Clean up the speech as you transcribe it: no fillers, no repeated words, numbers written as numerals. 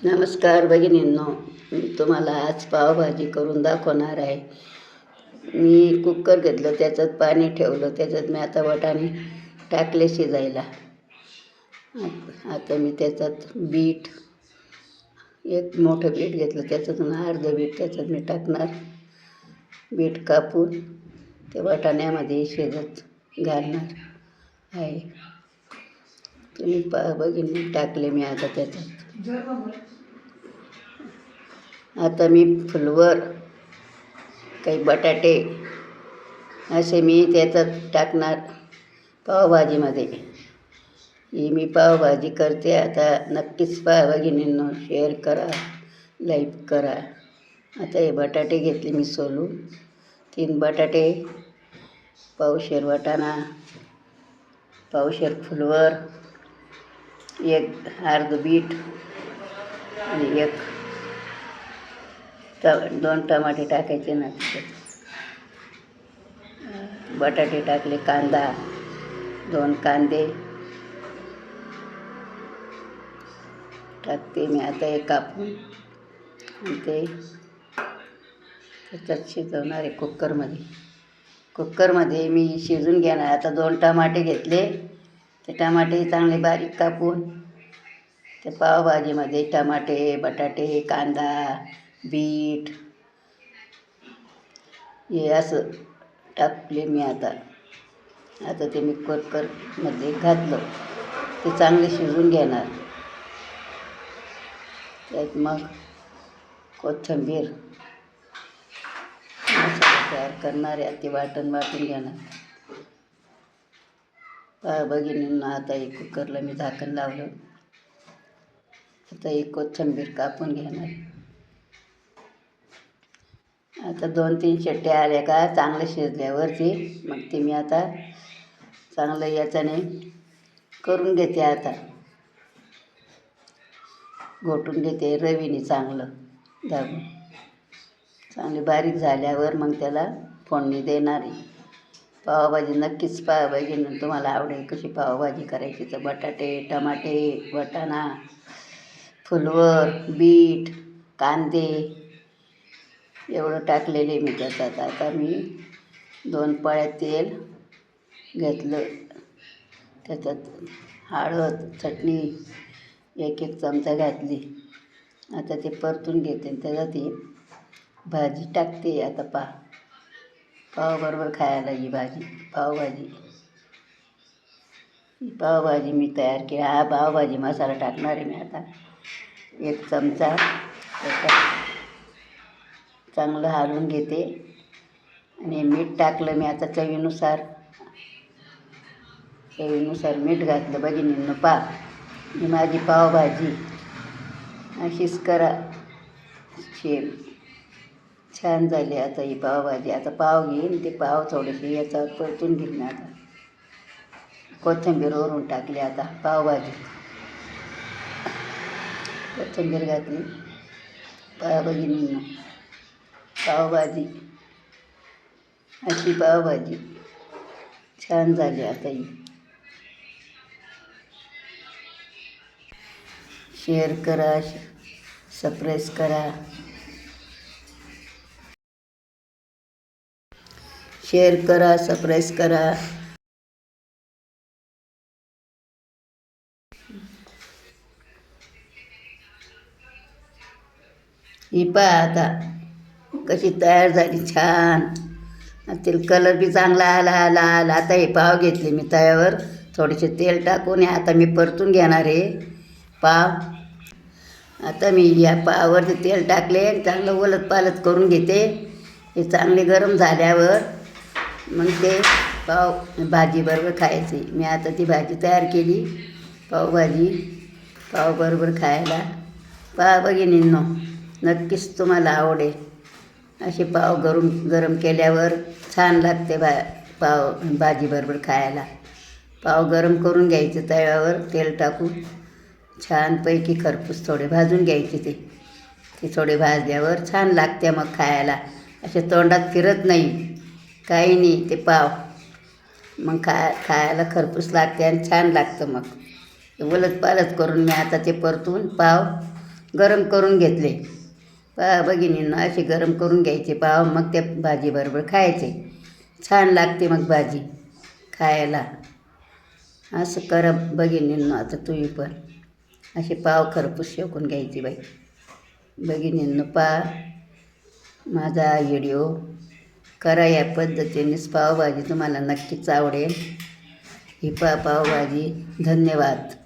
नमस्कार भगिनींनो, मी तुम्हाला आज पावभाजी करून दाखवणार आहे. मी कुकर घेतलं, त्याच्यात पाणी ठेवलं, त्याच्यात मी आता वाटाणे टाकले शिजायला. आता मी त्याच्यात बीट, एक मोठं बीट घेतलं, त्याच्यातून अर्धं बीट त्याच्यात मी टाकणार. बीट कापून ते वाटाण्यामध्ये शिजत घालणार आहे. तुम्ही भगिनी टाकले मी आता त्याच्यात. आता मी फुलवर काही बटाटे असे मी त्याच्यात टाकणार पावभाजीमध्ये. ही मी पावभाजी करते. आता नक्कीच पहा भगिनींनो, शेअर करा, लाईक करा. आता हे बटाटे घेतले मी सोलून. 3 बटाटे, पावशेर वाटाणा, पावशेर फुलवर, एक अर्ध बीट आणि 2 टमाटे टाकायचे ना. बटाटे टाकले, कांदा, 2 कांदे टाकते मी आता हे कापून. आणि ते त्याच्यात शिजवणार आहे कुकरमध्ये मी शिजून घेणार. आता 2 टमाटे घेतले, ते टमाटे चांगले बारीक कापून त्या पावभाजीमध्ये टमाटे, बटाटे, कांदा, बीट हे असं टाकले मी. आता ते मी कुकरमध्ये घातलं, ते चांगले शिजून घेणार. त्यात मग कोथिंबीर मसाला तयार करणार आहे. ते वाटून घेणार. भगिनींना आता एक कुकरला मी झाकण लावलं. आता एक कोथिंबीर कापून घेणार. आता 2-3 शिट्ट्या आल्या का चांगलं शिजल्यावरती मग ते मी आता चांगलं याच्याने करून घेते. आता घोटून घेते रवीने चांगलं दाबून. चांगली बारीक झाल्यावर मग त्याला फोडणी देणार आहे. पावभाजी नक्कीच पहा भगिनी, तुम्हाला आवडेल कशी पावभाजी करायची. तर बटाटे, टमाटे, वाटाणा, फुलवर, बीट, कांदे एवढं टाकलेले मी त्याच्यात. आता मी 2 पळ्या तेल घेतलं, त्याच्यात हळद, चटणी 1-1 चमचा घातली. आता ते परतून घेते. त्याच्यात ही भाजी टाकते. आता पावबरोबर खायला ही पावभाजी मी तयार केली. हा पावभाजी मसाला टाकणार आहे मी आता 1 चमचा. त्याच्यात चांगलं हलवून घेते आणि मीठ टाकलं मी आता चवीनुसार मीठ घातलं. भगिनींनो ही माझी पावभाजी अशीच करा. छान झाली आता ही पावभाजी. आता पाव घेईन, ते पाव थोडेसे याच्यावर परतून घेईन. आता कोथिंबीर वरून टाकली. आता पावभाजी कोथिंबीर घातली. भगिनींनो पावभाजी अशी पावभाजी छान झाली. आता ही शेअर करा, सबस्क्राईब करा, सबस्क्राईब करा. ही पहा आता कशी तयार झाली, छान. तिला कलर बी चांगला आला. आता हे पाव घेतले मी तव्यावर, थोडेसे तेल टाकून आता मी परतून घेणार आहे पाव. आता मी या पावावरती तेल टाकले, चांगलं ओलत पालत करून घेते. हे चांगले गरम झाल्यावर मग ते पाव भाजीबरोबर खायचे. मी आता ती भाजी तयार केली, पावभाजी पावबरोबर खायला. पहा भगिनींनो, नक्कीच तुम्हाला आवडेल. असे पाव गरम केल्यावर छान लागते पाव भाजीबरोबर खायला. पाव गरम करून घ्यायचे तव्यावर तेल टाकून, छानपैकी खरपूस थोडे भाजून घ्यायचे. ते थोडे भाजल्यावर छान लागते मग खायला. असे तोंडात फिरत नाही, काही नाही. ते पाव मग खायला खरपूस लागते आणि छान लागतं. मग उलट पालट करून मी आता ते परतून पाव गरम करून घेतले. पहा भगिनींनो, असे गरम करून घ्यायचे पाव, मग त्या भाजीबरोबर खायचे. छान लागते मग भाजी खायला. असं करा भगिनींनो, आता तुम्ही पण असे पाव खरपूस शेकून घ्यायचे बाई. भगिनींनो, पहा माझा हा व्हिडिओ, करा या पद्धतीनेच पावभाजी, तुम्हाला नक्कीच आवडेल. ही पहा पावभाजी. धन्यवाद.